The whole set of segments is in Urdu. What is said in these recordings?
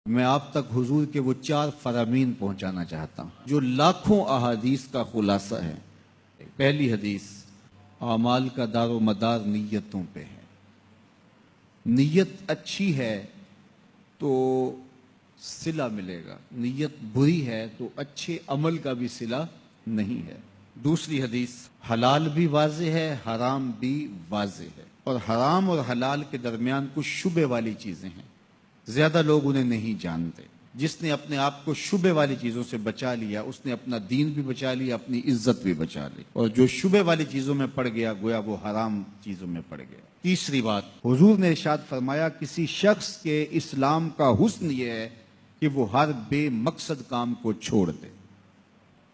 میں آپ تک حضور کے وہ 4 فرامین پہنچانا چاہتا ہوں جو لاکھوں احادیث کا خلاصہ ہے۔ پہلی حدیث، اعمال کا دار و مدار نیتوں پہ ہے۔ نیت اچھی ہے تو صلہ ملے گا، نیت بری ہے تو اچھے عمل کا بھی صلہ نہیں ہے۔ دوسری حدیث، حلال بھی واضح ہے، حرام بھی واضح ہے، اور حرام اور حلال کے درمیان کچھ شبہ والی چیزیں ہیں، زیادہ لوگ انہیں نہیں جانتے۔ جس نے اپنے آپ کو شبہ والی چیزوں سے بچا لیا، اس نے اپنا دین بھی بچا لیا، اپنی عزت بھی بچا لی، اور جو شبہ والی چیزوں میں پڑ گیا گویا وہ حرام چیزوں میں پڑ گیا۔ تیسری بات، حضور نے ارشاد فرمایا کسی شخص کے اسلام کا حسن یہ ہے کہ وہ ہر بے مقصد کام کو چھوڑ دے۔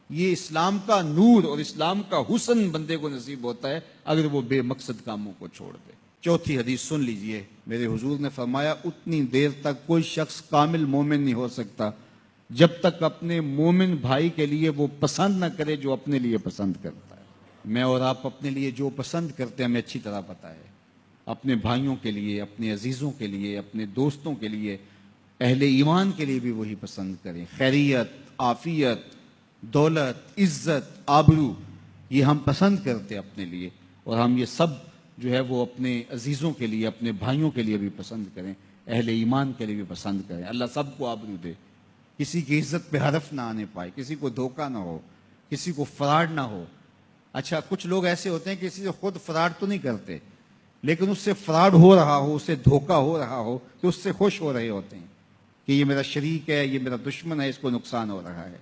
یہ اسلام کا نور اور اسلام کا حسن بندے کو نصیب ہوتا ہے اگر وہ بے مقصد کاموں کو چھوڑ دے۔ چوتھی حدیث سن لیجئے، میرے حضور نے فرمایا اتنی دیر تک کوئی شخص کامل مومن نہیں ہو سکتا جب تک اپنے مومن بھائی کے لیے وہ پسند نہ کرے جو اپنے لیے پسند کرتا ہے۔ میں اور آپ اپنے لیے جو پسند کرتے ہیں ہمیں اچھی طرح پتہ ہے، اپنے بھائیوں کے لیے، اپنے عزیزوں کے لیے، اپنے دوستوں کے لیے، اہل ایمان کے لیے بھی وہی پسند کریں۔ خیریت، عافیت، دولت، عزت، آبرو، یہ ہم پسند کرتے ہیں اپنے لیے، اور ہم یہ سب جو ہے وہ اپنے عزیزوں کے لیے، اپنے بھائیوں کے لیے بھی پسند کریں، اہل ایمان کے لیے بھی پسند کریں۔ اللہ سب کو آبرو دے، کسی کی عزت پہ حرف نہ آنے پائے، کسی کو دھوکہ نہ ہو، کسی کو فراڈ نہ ہو۔ اچھا، کچھ لوگ ایسے ہوتے ہیں کہ کسی سے خود فراڈ تو نہیں کرتے، لیکن اس سے فراڈ ہو رہا ہو، اس سے دھوکہ ہو رہا ہو تو اس سے خوش ہو رہے ہوتے ہیں کہ یہ میرا شریک ہے، یہ میرا دشمن ہے، اس کو نقصان ہو رہا ہے۔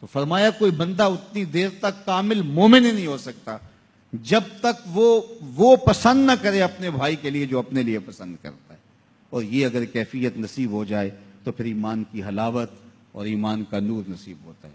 تو فرمایا کوئی بندہ اتنی دیر تک کامل مومن ہی نہیں ہو سکتا جب تک وہ پسند نہ کرے اپنے بھائی کے لیے جو اپنے لیے پسند کرتا ہے، اور یہ اگر کیفیت نصیب ہو جائے تو پھر ایمان کی حلاوت اور ایمان کا نور نصیب ہوتا ہے۔